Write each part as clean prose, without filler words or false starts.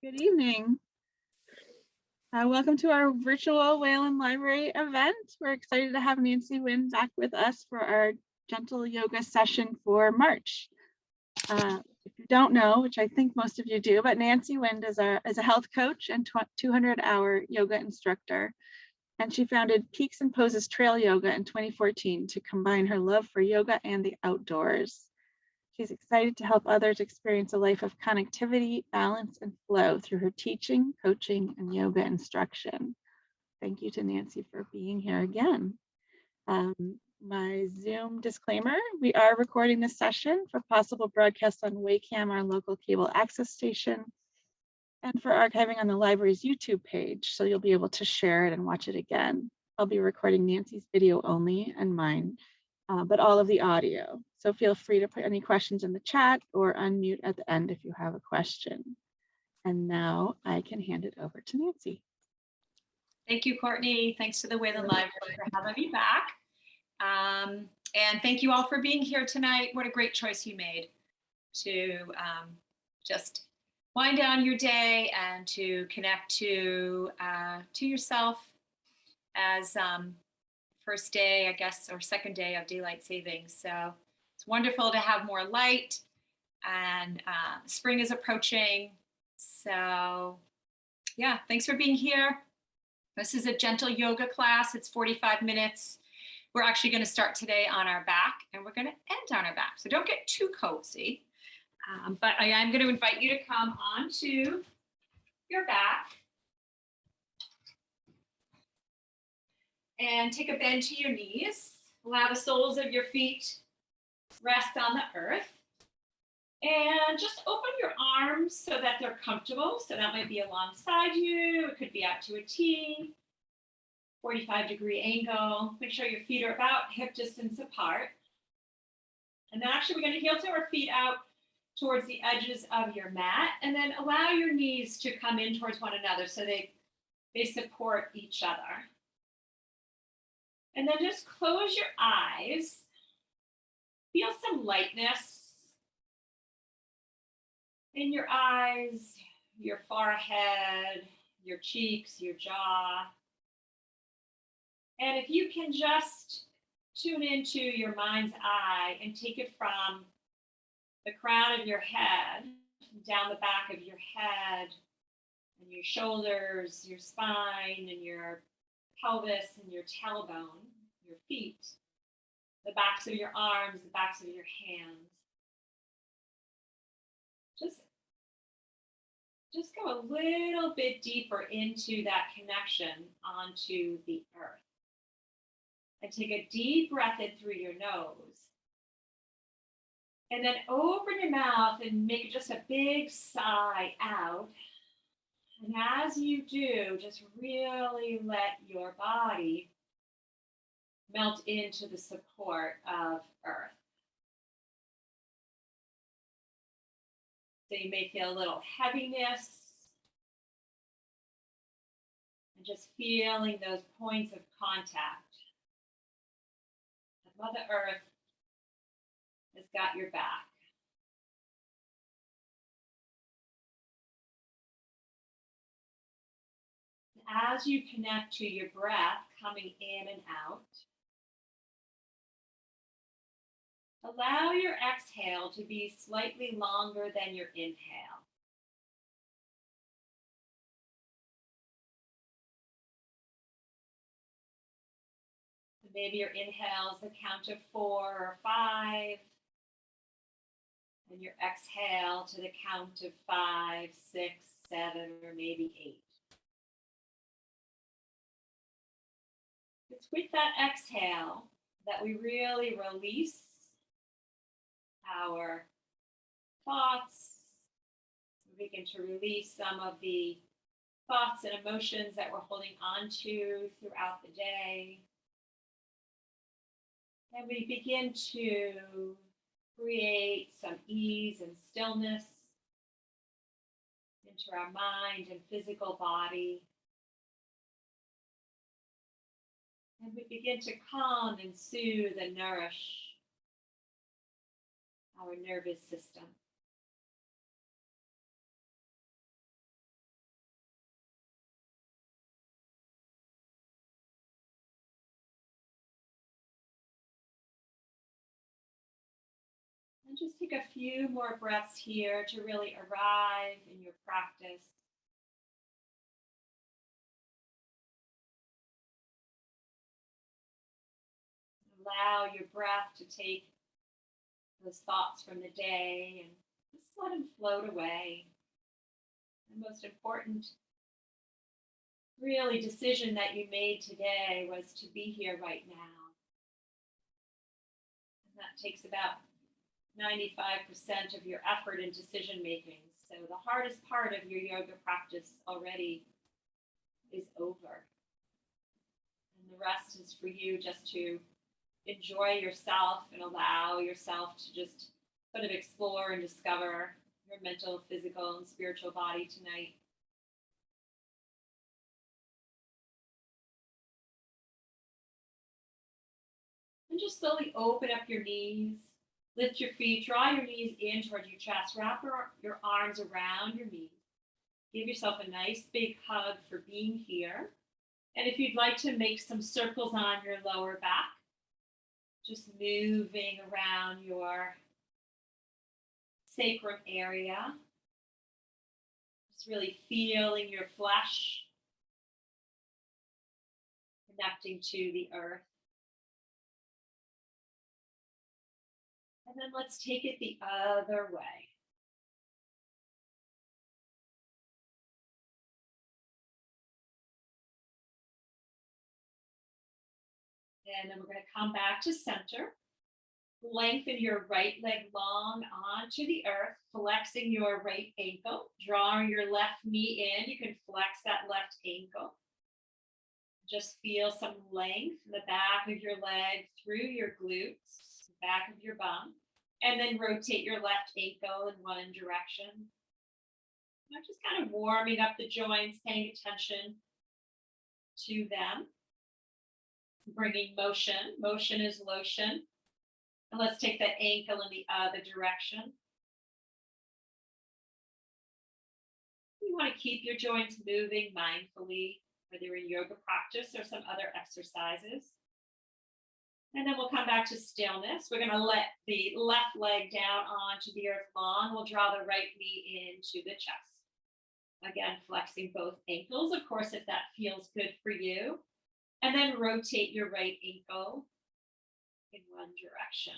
Good evening. Welcome to our virtual Whalen Library event. We're excited to have Nancy Wynn back with us for our gentle yoga session for March. If you don't know, which I think most of you do, but Nancy Wynn is a health coach and 200-hour yoga instructor. And she founded Peaks and Poses Trail Yoga in 2014 to combine her love for yoga and the outdoors. She's excited to help others experience a life of connectivity, balance, and flow through her teaching, coaching, and yoga instruction. Thank you to Nancy for being here again. My Zoom disclaimer, we are recording this session for possible broadcast on Wacam, our local cable access station, and for archiving on the library's YouTube page, so you'll be able to share it and watch it again. I'll be recording Nancy's video only and mine, but all of the audio. So feel free to put any questions in the chat or unmute at the end if you have a question. And now I can hand it over to Nancy. Thank you, Courtney. Thanks to the Whalen Library for having me back. And thank you all for being here tonight. What a great choice you made to just wind down your day and to connect to yourself as first day, I guess, or second day of daylight savings. So it's wonderful to have more light, and spring is approaching. So yeah, thanks for being here. This is a gentle yoga class. It's 45 minutes. We're actually going to start today on our back, and we're going to end on our back. So don't get too cozy. But I am going to invite you to come onto your back and take a bend to your knees. Allow the soles of your feet rest on the earth. And just open your arms so that they're comfortable. So that might be alongside you. It could be out to a T, 45-degree angle. Make sure your feet are about hip distance apart. And then actually we're going to heel to our feet out towards the edges of your mat. And then allow your knees to come in towards one another so they support each other. And then just close your eyes. Feel some lightness in your eyes, your forehead, your cheeks, your jaw. And if you can just tune into your mind's eye and take it from the crown of your head, down the back of your head, and your shoulders, your spine, and your pelvis, and your tailbone, your feet, the backs of your arms, the backs of your hands. Just go a little bit deeper into that connection onto the earth. And take a deep breath in through your nose. And then open your mouth and make just a big sigh out. And as you do, just really let your body melt into the support of earth. So you may feel a little heaviness, and just feeling those points of contact. Mother Earth has got your back. As you connect to your breath coming in and out, allow your exhale to be slightly longer than your inhale. So maybe your inhale is the count of 4 or 5, and your exhale to the count of 5, 6, 7, or maybe 8. It's with that exhale that we really release our thoughts. We begin to release some of the thoughts and emotions that we're holding on to throughout the day. And we begin to create some ease and stillness into our mind and physical body. And we begin to calm and soothe and nourish our nervous system. And just take a few more breaths here to really arrive in your practice. Allow your breath to take those thoughts from the day and just let them float away. The most important really decision that you made today was to be here right now. And that takes about 95% of your effort in decision making. So the hardest part of your yoga practice already is over. And the rest is for you just to enjoy yourself and allow yourself to just sort of explore and discover your mental, physical, and spiritual body tonight. And just slowly open up your knees, lift your feet, draw your knees in towards your chest, wrap your arms around your knees. Give yourself a nice big hug for being here. And if you'd like to make some circles on your lower back, just moving around your sacrum area, just really feeling your flesh connecting to the earth. And then let's take it the other way. And then we're going to come back to center. Lengthen your right leg long onto the earth, flexing your right ankle, drawing your left knee in. You can flex that left ankle. Just feel some length in the back of your leg, through your glutes, back of your bum, and then rotate your left ankle in one direction. I'm just kind of warming up the joints, paying attention to them. Bringing motion. Motion is lotion. And let's take that ankle in the other direction. You want to keep your joints moving mindfully, whether you're in yoga practice or some other exercises. And then we'll come back to stillness. We're going to let the left leg down onto the earth long. We'll draw the right knee into the chest. Again, flexing both ankles, of course, if that feels good for you. And then rotate your right ankle in one direction.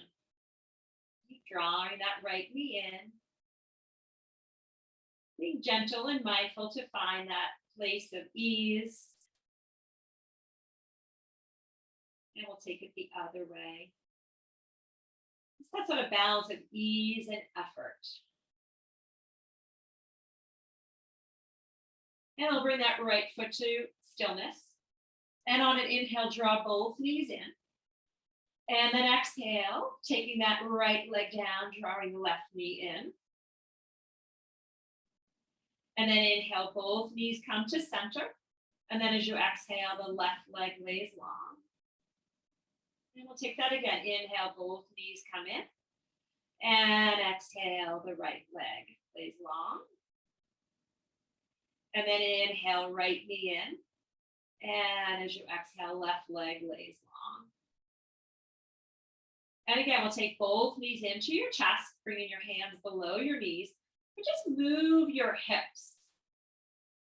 Keep drawing that right knee in. Being gentle and mindful to find that place of ease. And we'll take it the other way. It's that sort of balance of ease and effort. And I'll bring that right foot to stillness. And on an inhale, draw both knees in. And then exhale, taking that right leg down, drawing the left knee in. And then inhale, both knees come to center. And then as you exhale, the left leg lays long. And we'll take that again. Inhale, both knees come in. And exhale, the right leg lays long. And then inhale, right knee in. And as you exhale, left leg lays long. And again, we'll take both knees into your chest, bringing your hands below your knees. And just move your hips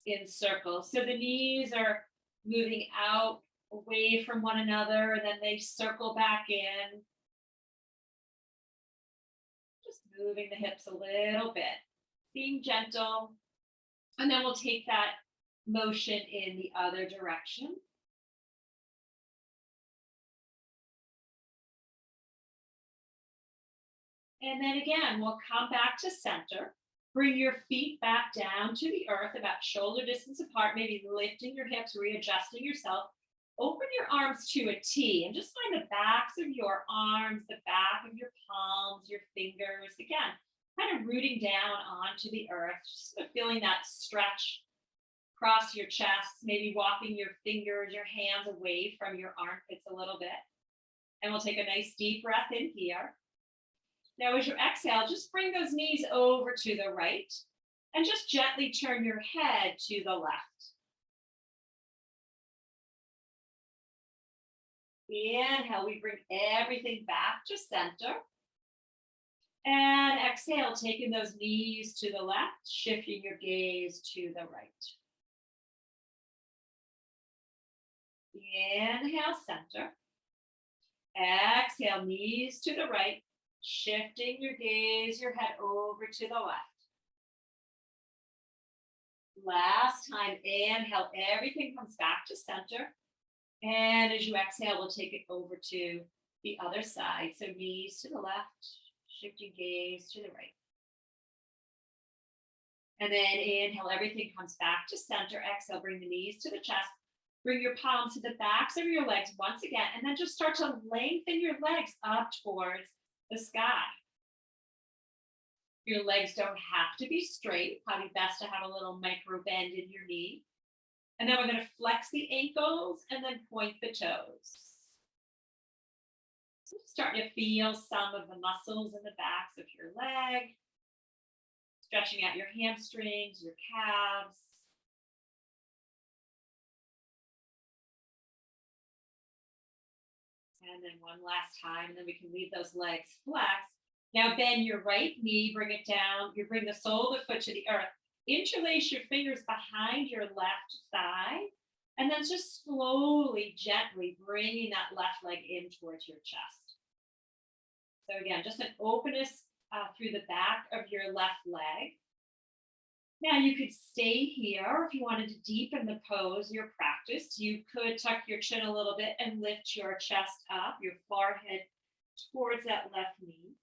in circles. So the knees are moving out away from one another, and then they circle back in. Just moving the hips a little bit, being gentle. And then we'll take that motion in the other direction. And then again, we'll come back to center. Bring your feet back down to the earth, about shoulder distance apart, maybe lifting your hips, readjusting yourself. Open your arms to a T and just find the backs of your arms, the back of your palms, your fingers. Again, kind of rooting down onto the earth, just feeling that stretch across your chest, maybe walking your fingers, your hands away from your armpits a little bit. And we'll take a nice deep breath in here. Now, as you exhale, just bring those knees over to the right and just gently turn your head to the left. Inhale, we bring everything back to center. And exhale, taking those knees to the left, shifting your gaze to the right. Inhale, center. Exhale, knees to the right, shifting your gaze, your head over to the left. Last time, inhale, everything comes back to center. And as you exhale, we'll take it over to the other side. So knees to the left, shifting gaze to the right. And then inhale, everything comes back to center. Exhale, bring the knees to the chest. Bring your palms to the backs of your legs once again, and then just start to lengthen your legs up towards the sky. Your legs don't have to be straight. Probably best to have a little micro bend in your knee. And then we're going to flex the ankles and then point the toes. So starting to feel some of the muscles in the backs of your leg, stretching out your hamstrings, your calves. And then one last time, and then we can leave those legs flexed. Now bend your right knee, bring it down. You bring the sole of the foot to the earth. Interlace your fingers behind your left thigh. And then just slowly, gently bringing that left leg in towards your chest. So again, just an openness through the back of your left leg. Now you could stay here if you wanted to deepen the pose, your practice. You could tuck your chin a little bit and lift your chest up, your forehead towards that left knee.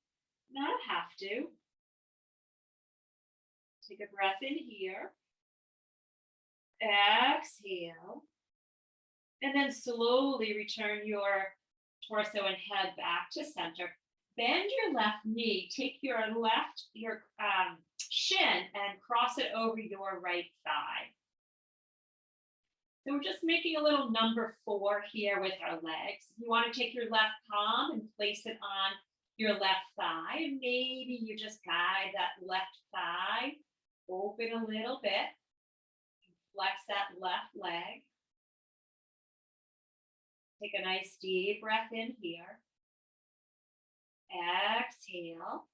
Not have to. Take a breath in here. Exhale. And then slowly return your torso and head back to center. Bend your left knee. Take your shin and cross it over your right thigh. So we're just making a little number 4 here with our legs. You want to take your left palm and place it on your left thigh. And maybe you just guide that left thigh open a little bit. Flex that left leg. Take a nice deep breath in here. Exhale.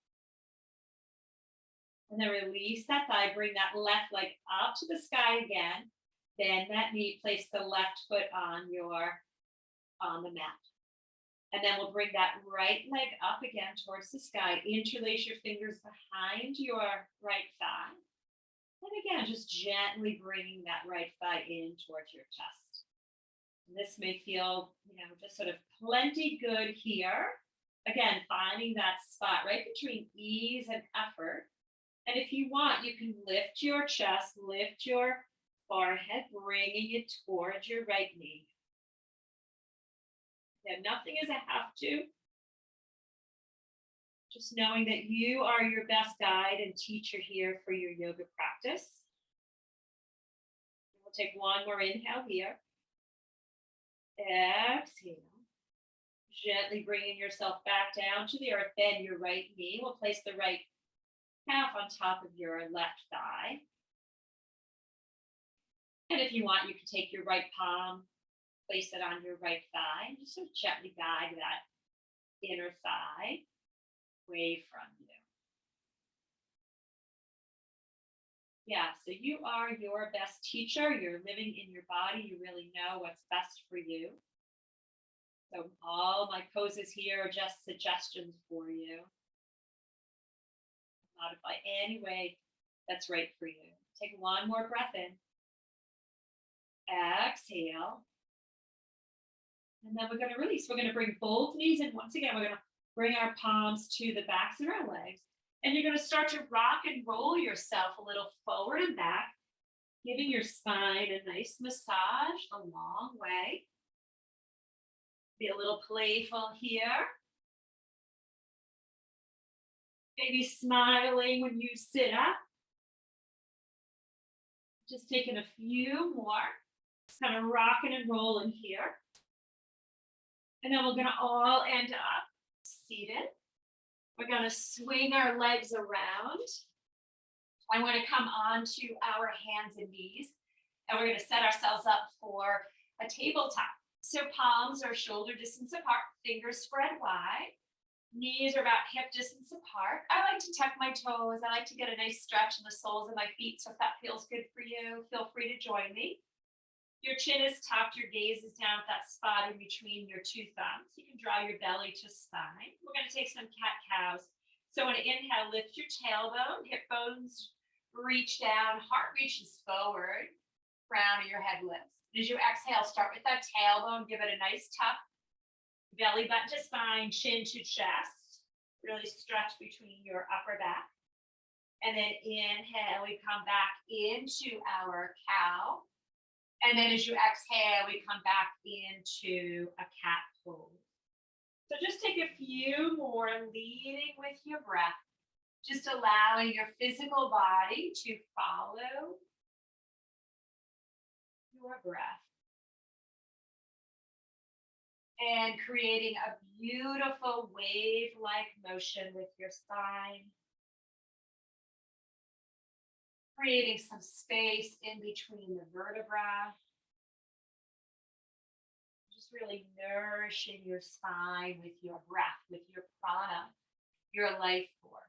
And then release that thigh. Bring that left leg up to the sky again. Bend that knee. Place the left foot on the mat. And then we'll bring that right leg up again towards the sky. Interlace your fingers behind your right thigh. And again, just gently bringing that right thigh in towards your chest. And this may feel, just sort of plenty good here. Again, finding that spot right between ease and effort. And if you want, you can lift your chest, lift your forehead, bringing it towards your right knee. And nothing is a have to. Just knowing that you are your best guide and teacher here for your yoga practice. We'll take one more inhale here. Exhale. Gently bringing yourself back down to the earth. Bend your right knee. We'll place the right calf on top of your left thigh. And if you want, you can take your right palm, place it on your right thigh, and just sort of gently guide that inner thigh away from you. Yeah, so you are your best teacher. You're living in your body. You really know what's best for you. So all my poses here are just suggestions for you. Modify any way that's right for you. Take one more breath in. Exhale. And then we're going to release. We're going to bring both knees in. Once again, we're going to bring our palms to the backs of our legs. And you're going to start to rock and roll yourself a little forward and back, giving your spine a nice massage a long way. Be a little playful here. Maybe smiling when you sit up. Just taking a few more. Kind of rocking and rolling here. And then we're going to all end up seated. We're going to swing our legs around. I want to come onto our hands and knees. And we're going to set ourselves up for a tabletop. So palms are shoulder distance apart, fingers spread wide. Knees are about hip distance apart. I like to tuck my toes. I like to get a nice stretch in the soles of my feet. So if that feels good for you, feel free to join me. Your chin is tucked, your gaze is down at that spot in between your two thumbs. You can draw your belly to spine. We're going to take some cat-cows. So on an inhale, lift your tailbone, hip bones reach down, heart reaches forward, crown of your head lifts. As you exhale, start with that tailbone, give it a nice tuck. Belly button to spine, chin to chest. Really stretch between your upper back. And then inhale, we come back into our cow. And then as you exhale, we come back into a cat pose. So just take a few more, leading with your breath, just allowing your physical body to follow your breath. And creating a beautiful wave-like motion with your spine. Creating some space in between the vertebrae. Just really nourishing your spine with your breath, with your prana, your life force.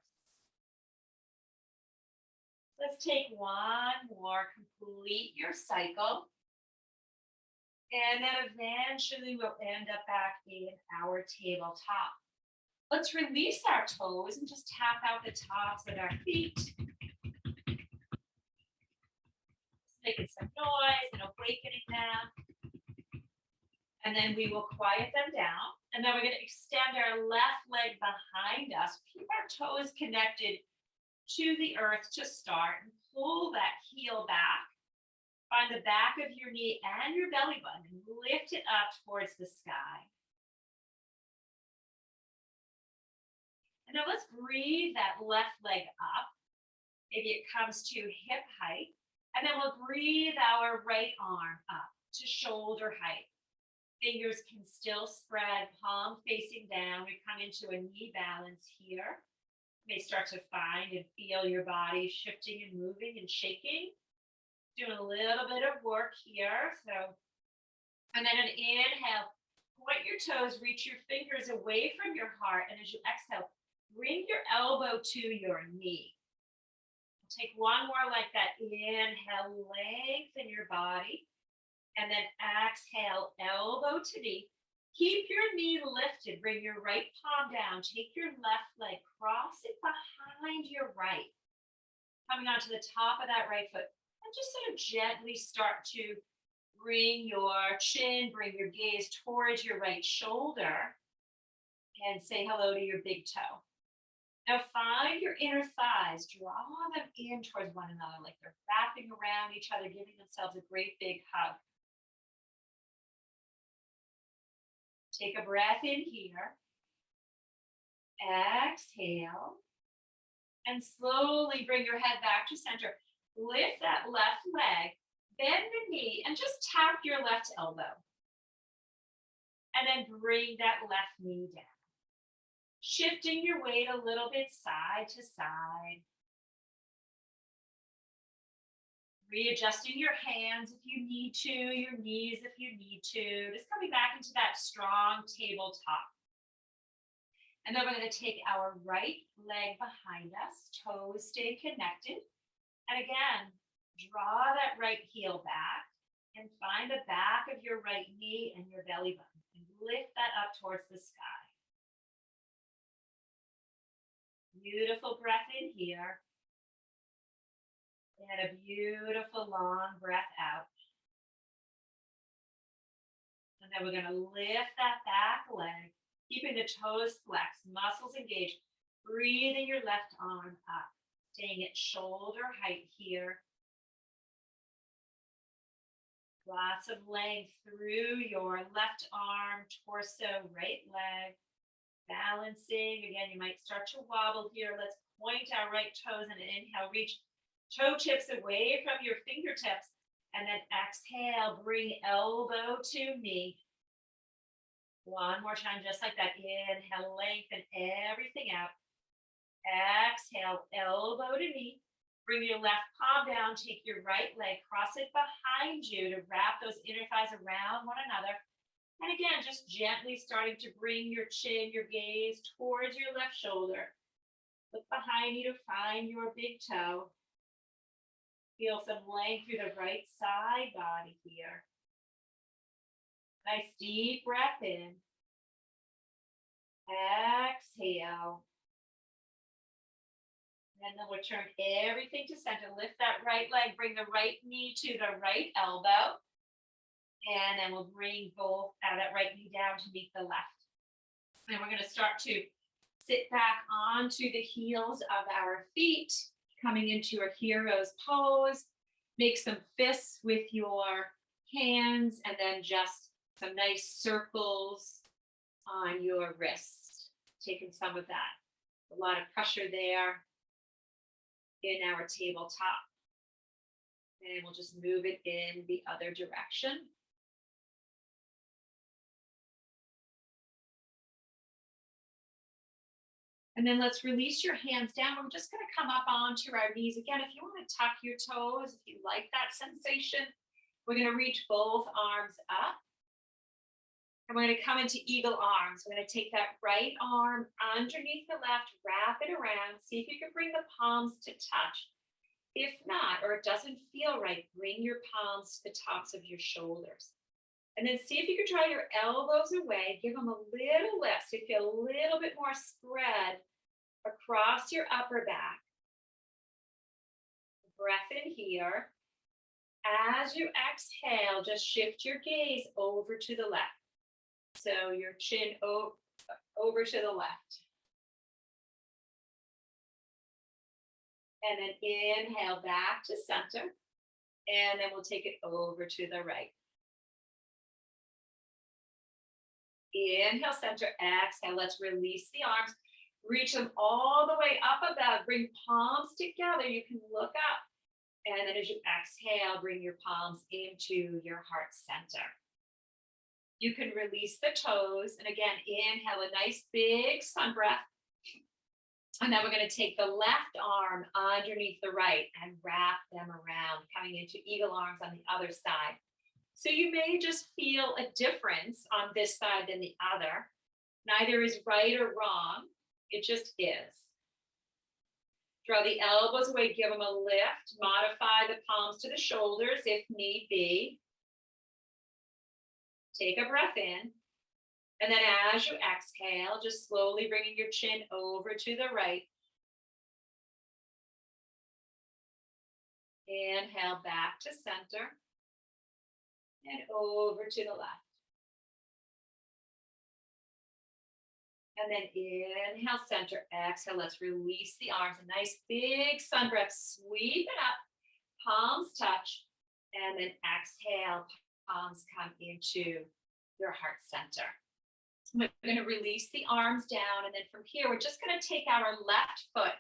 Let's take one more, complete your cycle. And then eventually we'll end up back in our tabletop. Let's release our toes and just tap out the tops of our feet. Making some noise and awakening them. And then we will quiet them down. And then we're going to extend our left leg behind us. Keep our toes connected to the earth to start. And pull that heel back. Find the back of your knee and your belly button and lift it up towards the sky. And now let's breathe that left leg up. Maybe it comes to hip height. And then we'll breathe our right arm up to shoulder height. Fingers can still spread, palm facing down. We come into a knee balance here. You may start to find and feel your body shifting and moving and shaking. Doing a little bit of work here. And then an inhale, point your toes, reach your fingers away from your heart. And as you exhale, bring your elbow to your knee. Take one more like that. Inhale, lengthen your body. And then exhale, elbow to knee. Keep your knee lifted. Bring your right palm down. Take your left leg, cross it behind your right. Coming onto the top of that right foot. And just sort of gently start to bring your chin, bring your gaze towards your right shoulder. And say hello to your big toe. Now find your inner thighs, draw them in towards one another like they're wrapping around each other, giving themselves a great big hug. Take a breath in here. Exhale. And slowly bring your head back to center. Lift that left leg, bend the knee, and just tap your left elbow. And then bring that left knee down. Shifting your weight a little bit side to side. Readjusting your hands if you need to, your knees if you need to. Just coming back into that strong tabletop. And then we're going to take our right leg behind us, toes stay connected. And again, draw that right heel back and find the back of your right knee and your belly button. And lift that up towards the sky. Beautiful breath in here. And a beautiful long breath out. And then we're going to lift that back leg, keeping the toes flexed, muscles engaged. Breathing your left arm up, staying at shoulder height here. Lots of length through your left arm, torso, right leg. Balancing. Again, you might start to wobble here. Let's point our right toes and inhale, reach toe tips away from your fingertips. And then exhale, bring elbow to knee. One more time, just like that. Inhale, lengthen everything out. Exhale, elbow to knee. Bring your left palm down, take your right leg, cross it behind you to wrap those inner thighs around one another. And again, just gently starting to bring your chin, your gaze towards your left shoulder. Look behind you to find your big toe. Feel some length through the right side body here. Nice deep breath in. Exhale. And then we'll turn everything to center. Lift that right leg, bring the right knee to the right elbow. And then we'll bring both that right knee down to meet the left. And we're going to start to sit back onto the heels of our feet, coming into a hero's pose. Make some fists with your hands and then just some nice circles on your wrist. Taking some of that. A lot of pressure there in our tabletop. And we'll just move it in the other direction. And then let's release your hands down. We're just going to come up onto our knees. Again, if you want to tuck your toes, if you like that sensation, we're going to reach both arms up. And we're going to come into eagle arms. We're going to take that right arm underneath the left, wrap it around. See if you can bring the palms to touch. If not, or it doesn't feel right, bring your palms to the tops of your shoulders. And then see if you can draw your elbows away, give them a little lift so you feel a little bit more spread across your upper back. Breath in here. As you exhale, just shift your gaze over to the left. So your chin over to the left. And then inhale back to center. And then we'll take it over to the right. Inhale, center, exhale. Let's release the arms. Reach them all the way up above. Bring palms together. You can look up. And then as you exhale, bring your palms into your heart center. You can release the toes. And again, inhale a nice big sun breath. And then we're going to take the left arm underneath the right and wrap them around, coming into eagle arms on the other side. So you may just feel a difference on this side than the other. Neither is right or wrong. It just is. Draw the elbows away, give them a lift. Modify the palms to the shoulders if need be. Take a breath in. And then as you exhale, just slowly bringing your chin over to the right. Inhale back to center. And over to the left. And then inhale, center, exhale. Let's release the arms. A nice big sun breath. Sweep it up. Palms touch. And then exhale. Palms come into your heart center. We're going to release the arms down. And then from here, we're just going to take our left foot.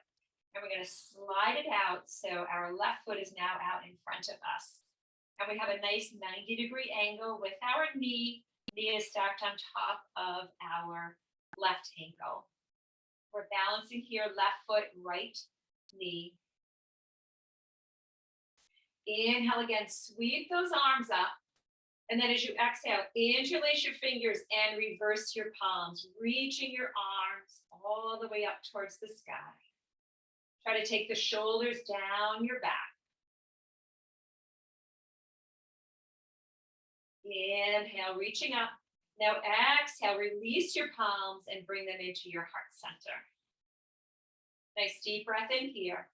And we're going to slide it out. So our left foot is now out in front of us. And we have a nice 90-degree angle with our knee. Knee is stacked on top of our left ankle. We're balancing here, left foot, right knee. Inhale again, sweep those arms up. And then as you exhale, interlace your fingers and reverse your palms, reaching your arms all the way up towards the sky. Try to take the shoulders down your back. Inhale, reaching up. Now exhale, release your palms and bring them into your heart center. Nice deep breath in here.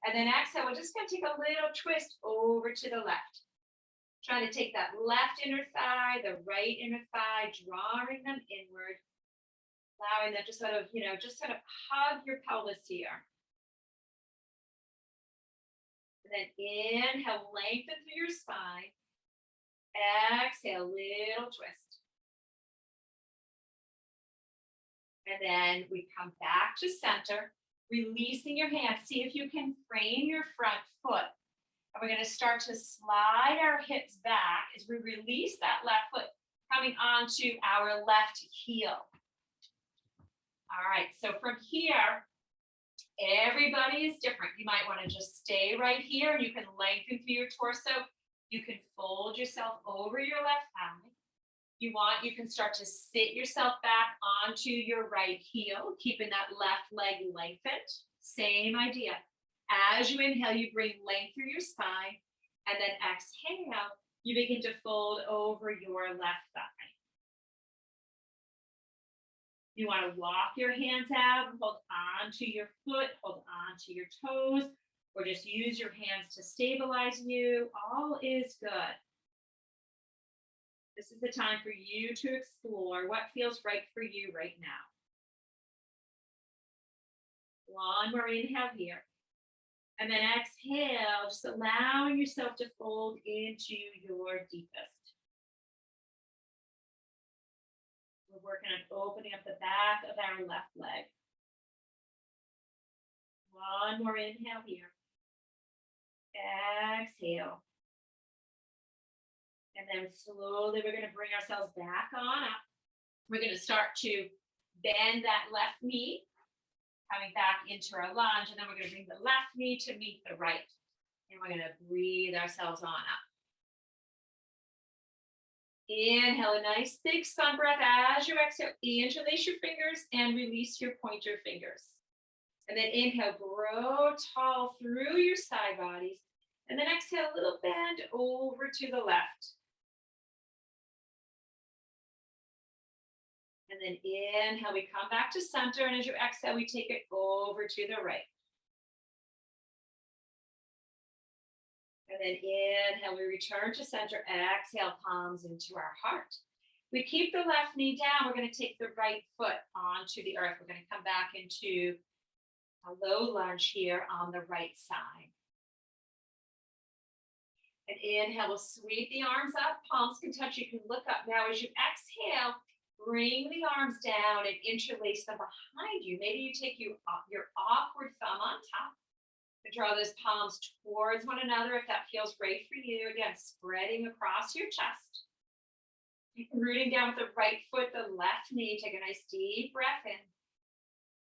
And then exhale, we're just going to take a little twist over to the left. Trying to take that left inner thigh, the right inner thigh, drawing them inward. Allowing them to sort of, just sort of hug your pelvis here. And then inhale, lengthen through your spine. Exhale, little twist. And then we come back to center, releasing your hands. See if you can frame your front foot. And we're going to start to slide our hips back as we release that left foot, coming onto our left heel. All right, so from here, everybody is different. You might want to just stay right here. You can lengthen through your torso. You can fold yourself over your left thigh. you can start to sit yourself back onto your right heel, keeping that left leg lengthened. Same idea. As you inhale, you bring length through your spine, and then exhale, you begin to fold over your left thigh. You want to walk your hands out, hold on to your foot, hold on to your toes, or just use your hands to stabilize you. All is good. This is the time for you to explore what feels right for you right now. One more inhale here. And then exhale, just allowing yourself to fold into your deepest. We're working on opening up the back of our left leg. One more inhale here. Exhale. And then slowly we're going to bring ourselves back on up. We're going to start to bend that left knee, coming back into our lunge, and then we're going to bring the left knee to meet the right. And we're going to breathe ourselves on up. Inhale a nice big sun breath. As you exhale, interlace your fingers and release your pointer fingers. And then inhale, grow tall through your side bodies. And then exhale, a little bend over to the left. And then inhale, we come back to center. And as you exhale, we take it over to the right. And then inhale, we return to center. Exhale, palms into our heart. We keep the left knee down. We're going to take the right foot onto the earth. We're going to come back into a low lunge here on the right side. And inhale, we'll sweep the arms up. Palms can touch. You can look up now. As you exhale, bring the arms down and interlace them behind you. Maybe you take your awkward thumb on top. Draw those palms towards one another if that feels great for you. Again, spreading across your chest. Rooting down with the right foot, the left knee. Take a nice deep breath in.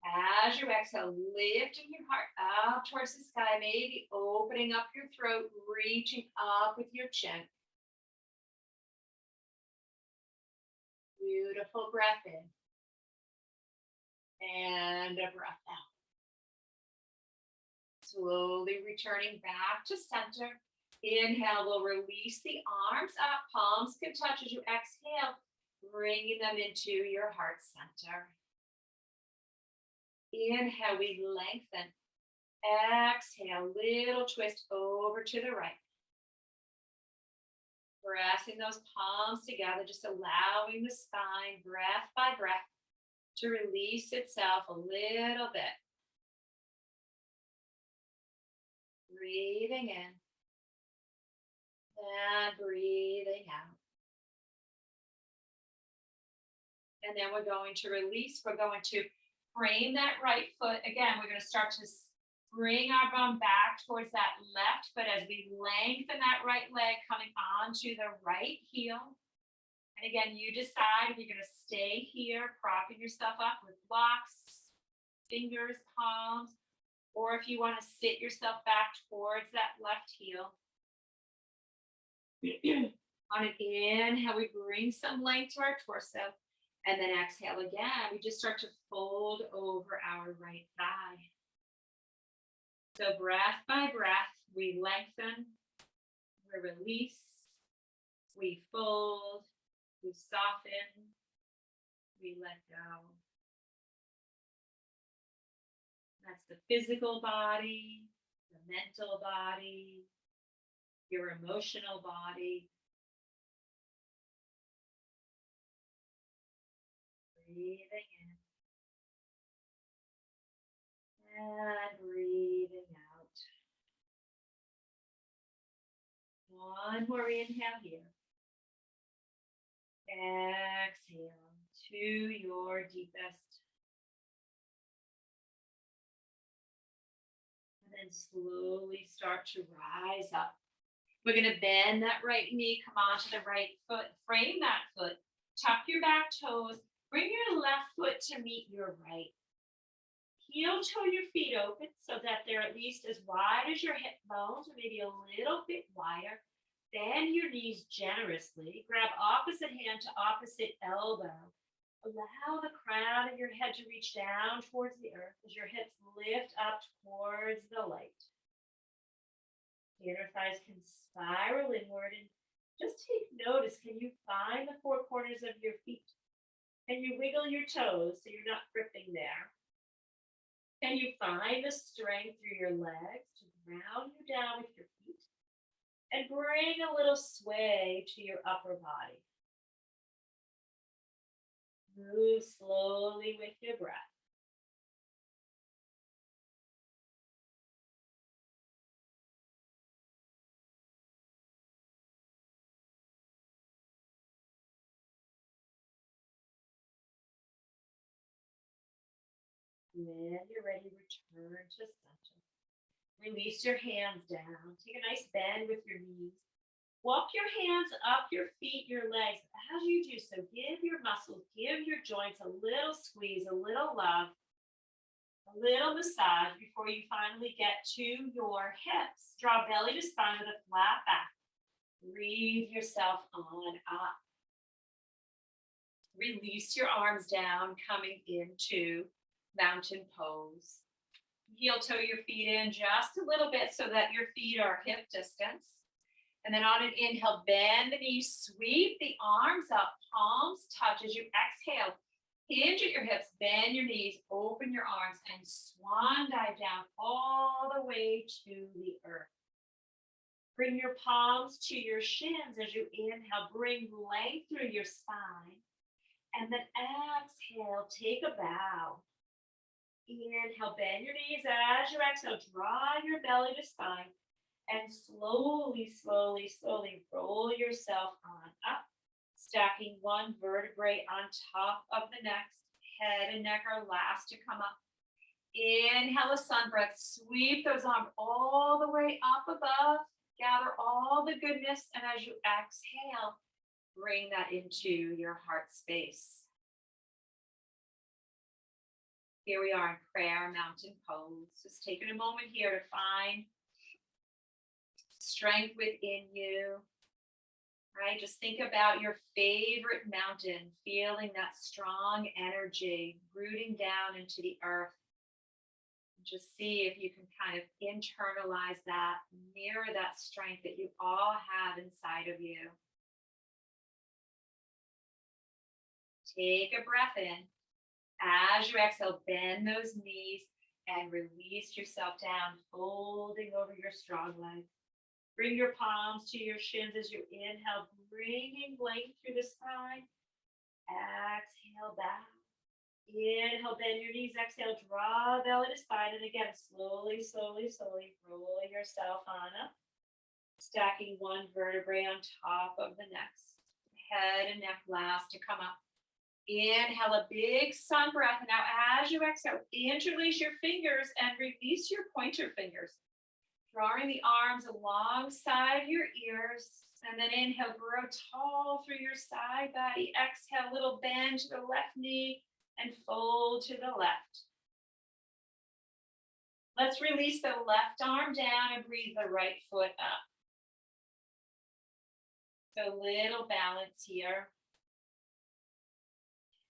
As you exhale, lifting your heart up towards the sky, maybe opening up your throat, reaching up with your chin. Beautiful breath in. And a breath out. Slowly returning back to center. Inhale, we'll release the arms up. Palms can touch as you exhale, bringing them into your heart center. Inhale, we lengthen. Exhale, little twist over to the right. Pressing those palms together, just allowing the spine, breath by breath, to release itself a little bit. Breathing in and breathing out. And then we're going to release. We're going to frame that right foot. Again, we're going to start to bring our bum back towards that left foot as we lengthen that right leg coming onto the right heel. And again, you decide if you're going to stay here, propping yourself up with blocks, fingers, palms, or if you want to sit yourself back towards that left heel. On an inhale, we bring some length to our torso. And then exhale again. We just start to fold over our right thigh. So breath by breath, we lengthen, we release, we fold, we soften, we let go. That's the physical body, the mental body, your emotional body. Breathing in and breathing out. One more inhale here. Exhale to your deepest. And then slowly start to rise up. We're going to bend that right knee, come onto the right foot, frame that foot, tuck your back toes, bring your left foot to meet your right. Heel toe your feet open so that they're at least as wide as your hip bones, or maybe a little bit wider. Bend your knees generously. Grab opposite hand to opposite elbow. Allow the crown of your head to reach down towards the earth as your hips lift up towards the light. The inner thighs can spiral inward, and just take notice. Can you find the four corners of your feet? Can you wiggle your toes so you're not gripping there? Can you find the strength through your legs to ground you down with your feet? And bring a little sway to your upper body. Move slowly with your breath. When you're ready, return to center. Release your hands down. Take a nice bend with your knees. Walk your hands up your feet, your legs. As you do so, give your muscles, give your joints a little squeeze, a little love, a little massage before you finally get to your hips. Draw belly to spine with a flat back. Breathe yourself on up. Release your arms down, coming into mountain pose. Heel toe your feet in just a little bit so that your feet are hip distance. And then on an inhale, bend the knees, sweep the arms up, palms touch as you exhale. Hinge at your hips, bend your knees, open your arms, and swan dive down all the way to the earth. Bring your palms to your shins as you inhale, bring length through your spine. And then exhale, take a bow. Inhale, bend your knees as you exhale, draw your belly to spine. And slowly, slowly, slowly roll yourself on up, stacking one vertebrae on top of the next. Head and neck are last to come up. Inhale a sun breath, sweep those arms all the way up above, gather all the goodness, and as you exhale, bring that into your heart space. Here we are in prayer mountain pose. Just taking a moment here to find strength within you, right? Just think about your favorite mountain, feeling that strong energy rooting down into the earth. Just see if you can kind of internalize that, mirror that strength that you all have inside of you. Take a breath in. As you exhale, bend those knees and release yourself down, folding over your strong legs. Bring your palms to your shins as you inhale, bringing length through the spine. Exhale, bow. Inhale, bend your knees. Exhale, draw belly to spine. And again, slowly, slowly, slowly roll yourself on up. Stacking one vertebrae on top of the next. Head and neck last to come up. Inhale a big sun breath. Now as you exhale, interlace your fingers and release your pointer fingers. Drawing the arms alongside your ears. And then inhale, grow tall through your side body. Exhale, little bend to the left knee and fold to the left. Let's release the left arm down and breathe the right foot up. So little balance here.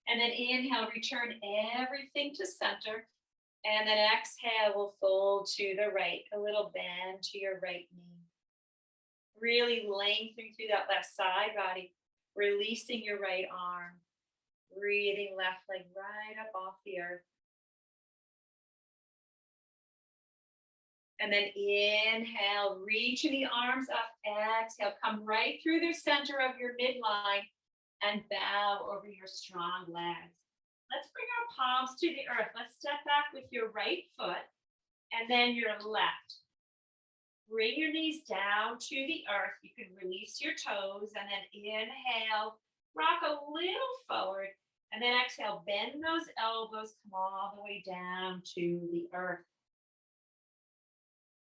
And then inhale, return everything to center. And then exhale, we'll fold to the right, a little bend to your right knee. Really lengthening through that left side body, releasing your right arm. Breathing left leg right up off the earth. And then inhale, reaching the arms up. Exhale, come right through the center of your midline and bow over your strong legs. Let's bring our palms to the earth. Let's step back with your right foot and then your left. Bring your knees down to the earth. You can release your toes and then inhale, rock a little forward, and then exhale, bend those elbows, come all the way down to the earth.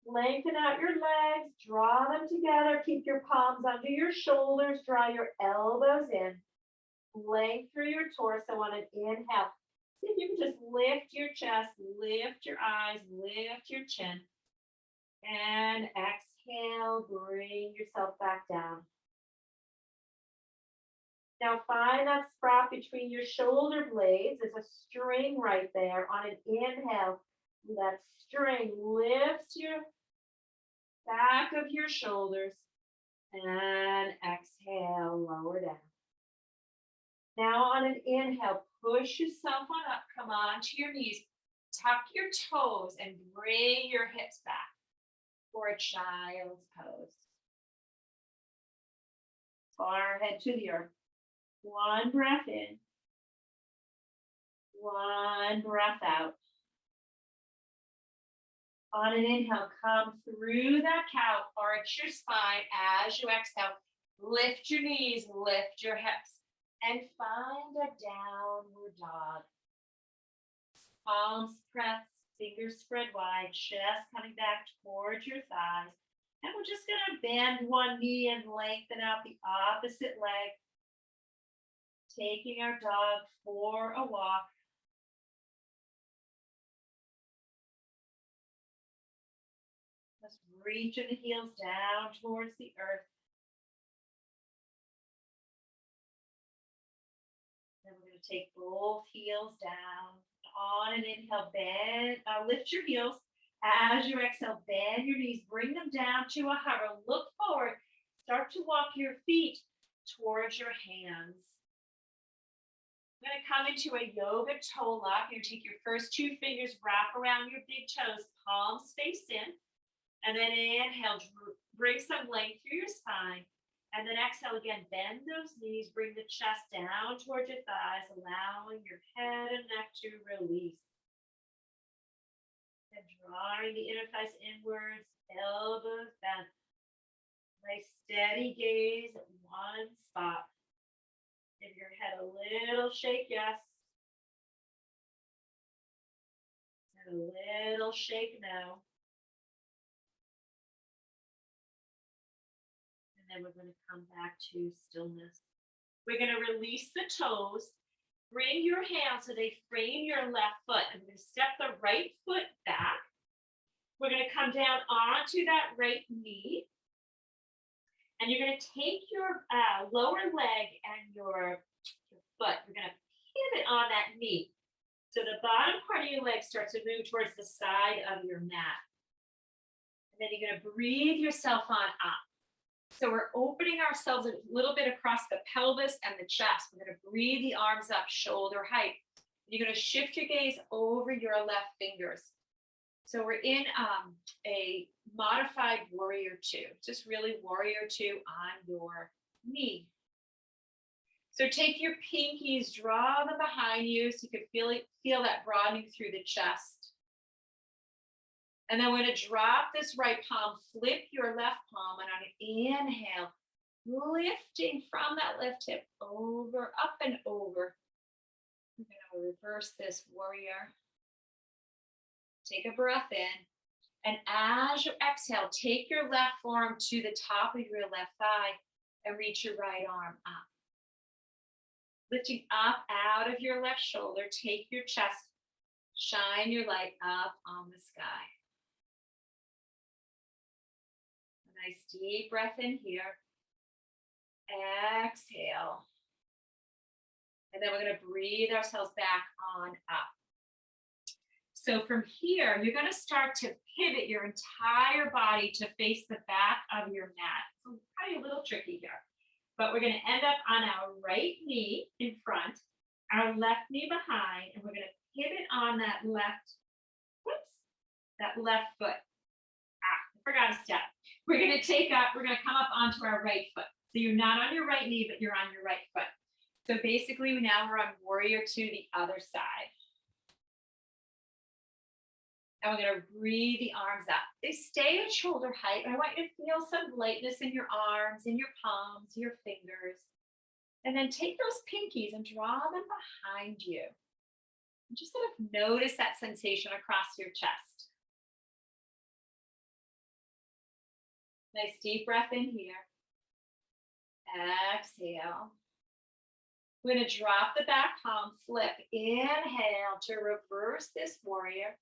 Lengthen out your legs, draw them together, keep your palms under your shoulders, draw your elbows in. Length through your torso on an inhale. See if you can just lift your chest, lift your eyes, lift your chin. And exhale. exhale, bring yourself back down. Now find that spot between your shoulder blades. There's a string right there. On an inhale, that string lifts your back of your shoulders. And exhale, lower down. Now on an inhale, push yourself on up. Come on to your knees. Tuck your toes and bring your hips back for a child's pose. Forehead to the earth. One breath in. One breath out. On an inhale, come through that cow, arch your spine as you exhale. Lift your knees, lift your hips, and find a downward dog. Palms pressed, fingers spread wide, chest coming back towards your thighs. And we're just going to bend one knee and lengthen out the opposite leg. Taking our dog for a walk. Just reaching the heels down towards the earth. Then we're going to take both heels down. On an inhale, bend, lift your heels. As you exhale, bend your knees, bring them down to a hover. Look forward. Start to walk your feet towards your hands. We're going to come into a yoga toe lock. You're going to take your first two fingers, wrap around your big toes, palms face in. And then inhale, bring some length through your spine. And then exhale again, bend those knees, bring the chest down towards your thighs, allowing your head and neck to release. And drawing the inner thighs inwards, elbows bent. Nice steady gaze at one spot. Give your head a little shake, yes. And a little shake, no. And then we're going to come back to stillness. We're going to release the toes. Bring your hands so they frame your left foot. I'm going to step the right foot back. We're going to come down onto that right knee. And you're going to take your lower leg and your foot. You're going to pivot on that knee. So the bottom part of your leg starts to move towards the side of your mat. And then you're going to breathe yourself on up. So we're opening ourselves a little bit across the pelvis and the chest. We're going to breathe the arms up, shoulder height. You're going to shift your gaze over your left fingers. So we're in a modified warrior two, just really warrior two on your knee. So take your pinkies, draw them behind you so you can feel that broadening through the chest. And then we're going to drop this right palm, flip your left palm, and on an inhale, lifting from that left hip over, up and over. We're going to reverse this warrior. Take a breath in, and as you exhale, take your left forearm to the top of your left thigh and reach your right arm up. Lifting up out of your left shoulder, take your chest, shine your light up on the sky. A nice deep breath in here. Exhale. And then we're going to breathe ourselves back on up. So from here, you're going to start to pivot your entire body to face the back of your mat. So probably a little tricky here, but we're going to end up on our right knee in front, our left knee behind, and we're going to pivot on that left foot. I forgot a step. We're going to come up onto our right foot. So you're not on your right knee, but you're on your right foot. So basically now we're on warrior two, the other side. And we're going to breathe the arms up. They stay at shoulder height. I want you to feel some lightness in your arms, in your palms, your fingers. And then take those pinkies and draw them behind you. And just sort of notice that sensation across your chest. Nice deep breath in here. Exhale. We're going to drop the back palm, flip, inhale to reverse this warrior.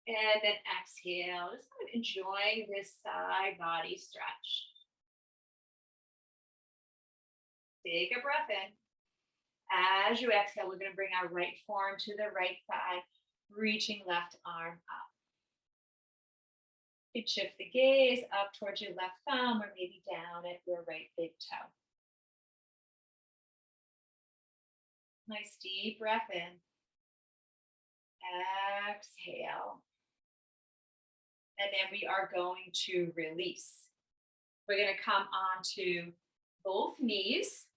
And then exhale, just kind of enjoying this side body stretch. Take a breath in. As you exhale, we're going to bring our right forearm to the right thigh, reaching left arm up. You shift the gaze up towards your left thumb or maybe down at your right big toe. Nice deep breath in. Exhale. And then we are going to release. We're going to come onto both knees.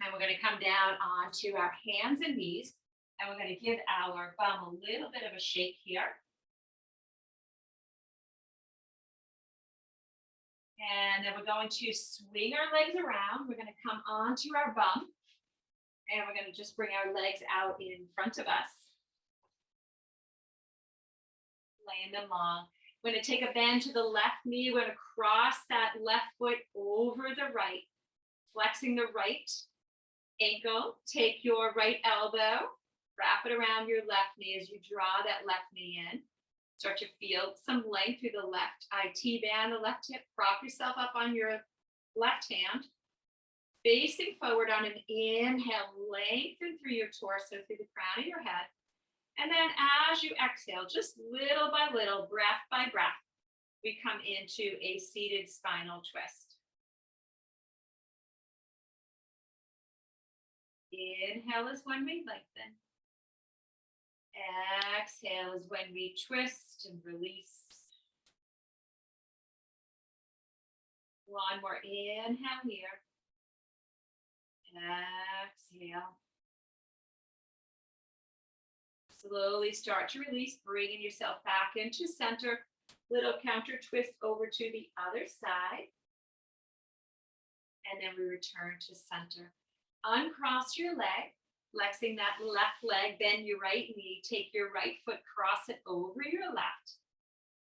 And we're going to come down onto our hands and knees. And we're going to give our bum a little bit of a shake here. And then we're going to swing our legs around. We're going to come onto our bum. And we're going to just bring our legs out in front of us. Laying them long. We're going to take a bend to the left knee. We're going to cross that left foot over the right. Flexing the right ankle. Take your right elbow. Wrap it around your left knee as you draw that left knee in. Start to feel some length through the left IT band, the left hip. Prop yourself up on your left hand. Facing forward on an inhale, lengthen through your torso, through the crown of your head. And then as you exhale, just little by little, breath by breath, we come into a seated spinal twist. Inhale is when we lengthen. Exhale is when we twist and release. One more inhale here. Exhale. Slowly start to release, bringing yourself back into center. Little counter twist over to the other side. And then we return to center. Uncross your leg, flexing that left leg, bend your right knee, take your right foot, cross it over your left.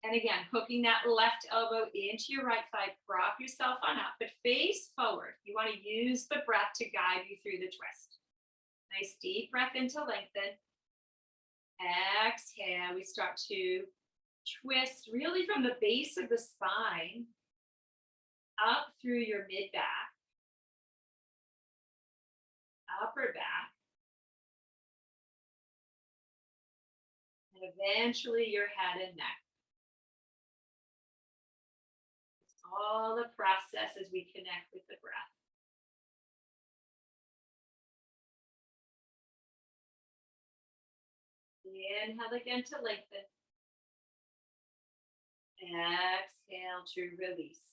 And again, hooking that left elbow into your right thigh, prop yourself on up, but face forward. You want to use the breath to guide you through the twist. Nice deep breath in to lengthen. Exhale, we start to twist really from the base of the spine up through your mid back, upper back, and eventually your head and neck. It's all the process as we connect with the breath. Inhale again to lengthen. Exhale to release.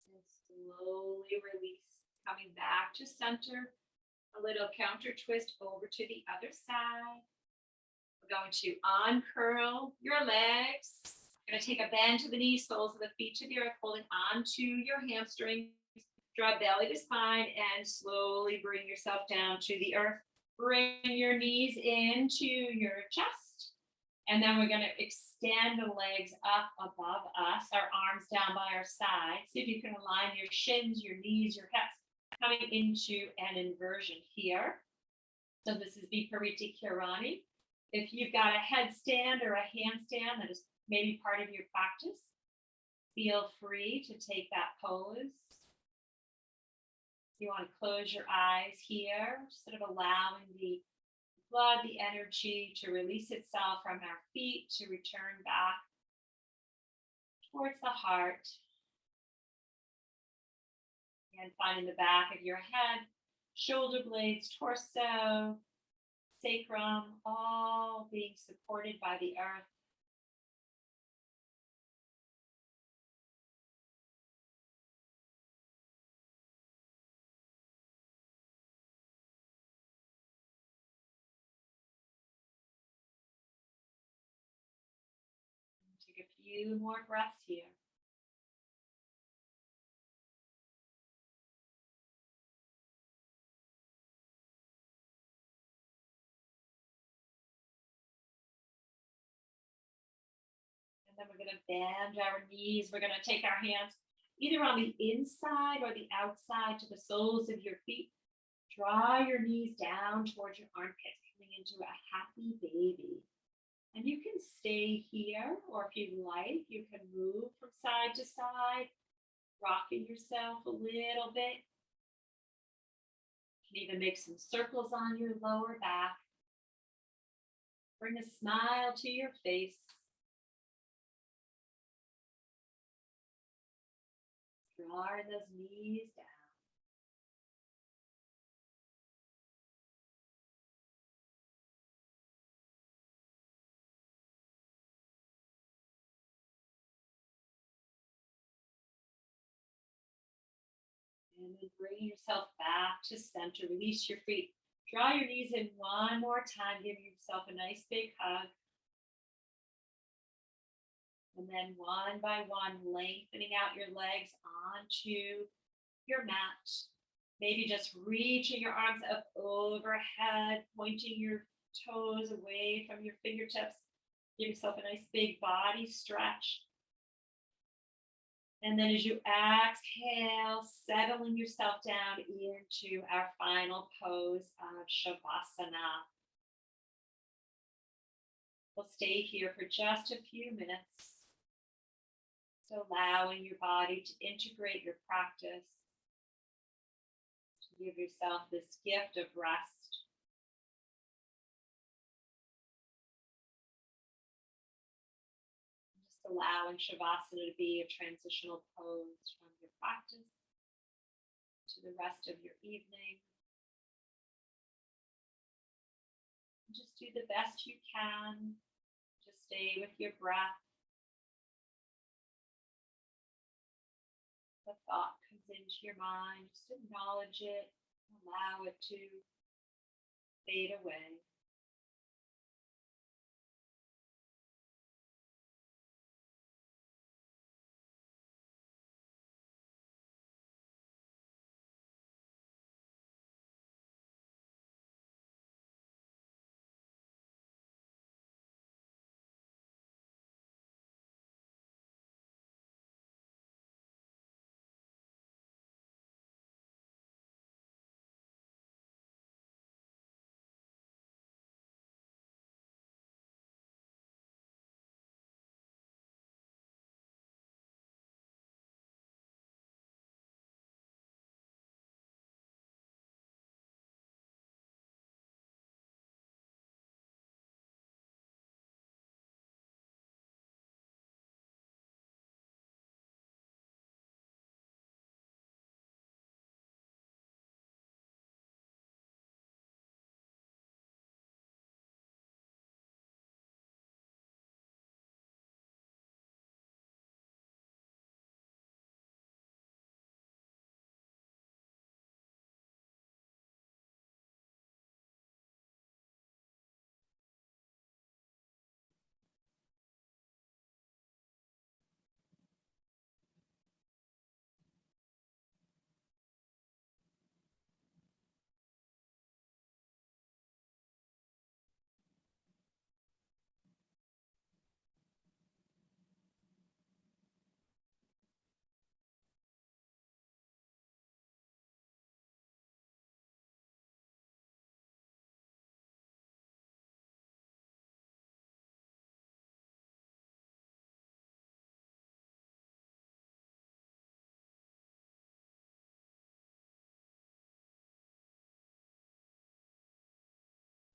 And slowly release. Coming back to center. A little counter twist over to the other side. We're going to uncurl your legs. You're going to take a bend to the knees, soles of the feet to the earth, holding onto your hamstrings. Draw belly to spine and slowly bring yourself down to the earth. Bring your knees into your chest. And then we're going to extend the legs up above us, our arms down by our sides. See if you can align your shins, your knees, your hips, coming into an inversion here. So this is Viparita Kirani. If you've got a headstand or a handstand that is maybe part of your practice, feel free to take that pose. You want to close your eyes here, sort of allowing the blood, the energy to release itself from our feet to return back towards the heart. And finding the back of your head, shoulder blades, torso, sacrum, all being supported by the earth. Take a few more breaths here. And then we're going to bend our knees. We're going to take our hands either on the inside or the outside to the soles of your feet. Draw your knees down towards your armpits, coming into a happy baby. And you can stay here, or if you like, you can move from side to side, rocking yourself a little bit. You can even make some circles on your lower back. Bring a smile to your face. Draw those knees down. And then bring yourself back to center. Release your feet. Draw your knees in one more time. Give yourself a nice big hug. And then one by one, lengthening out your legs onto your mat. Maybe just reaching your arms up overhead, pointing your toes away from your fingertips. Give yourself a nice big body stretch. And then as you exhale, settling yourself down into our final pose of Shavasana. We'll stay here for just a few minutes. So allowing your body to integrate your practice, to give yourself this gift of rest. Just allowing Shavasana to be a transitional pose from your practice to the rest of your evening. Just do the best you can. Just stay with your breath. The thought comes into your mind, just acknowledge it, allow it to fade away.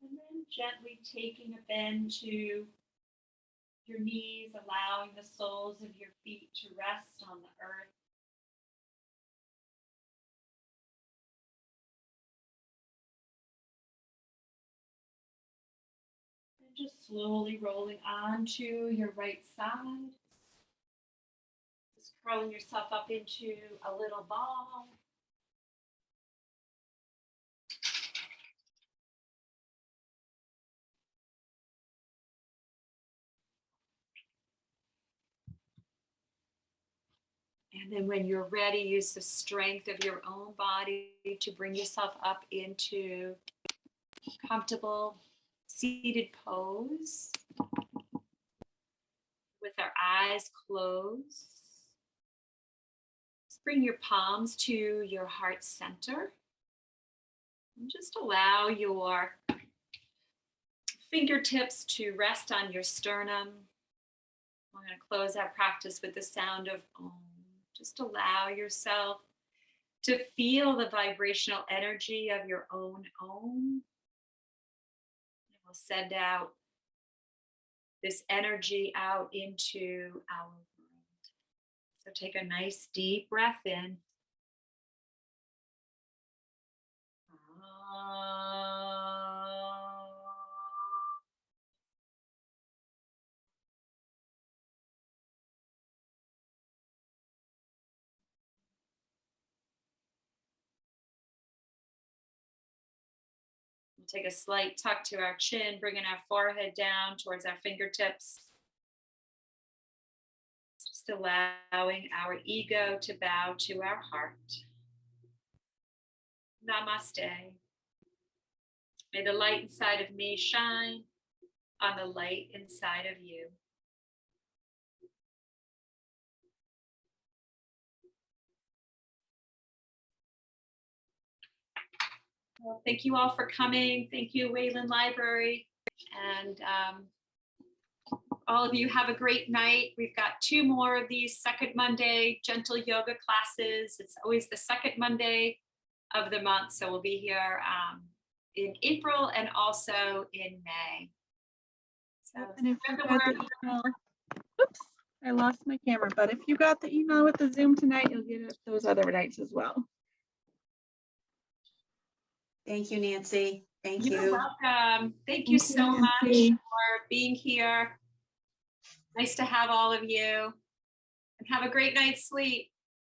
And then gently taking a bend to your knees, allowing the soles of your feet to rest on the earth. And just slowly rolling onto your right side. Just curling yourself up into a little ball. And then when you're ready, use the strength of your own body to bring yourself up into comfortable seated pose with our eyes closed. Just bring your palms to your heart center. And just allow your fingertips to rest on your sternum. We're going to close our practice with the sound of Om. Just allow yourself to feel the vibrational energy of your own Om. It will send out this energy out into our world. So take a nice deep breath in. We'll take a slight tuck to our chin, bringing our forehead down towards our fingertips. Just allowing our ego to bow to our heart. Namaste. May the light inside of me shine on the light inside of you. Well, thank you all for coming. Thank you, Wayland Library. And all of you have a great night. We've got 2 more of these second Monday gentle yoga classes. It's always the second Monday of the month. So we'll be here in April and also in May. So And if you got the email, oops, I lost my camera, but if you got the email with the Zoom tonight, you'll get it those other nights as well. Thank you, Nancy. Thank You're you. welcome. Thank you so much for being here. Nice to have all of you. And have a great night's sleep.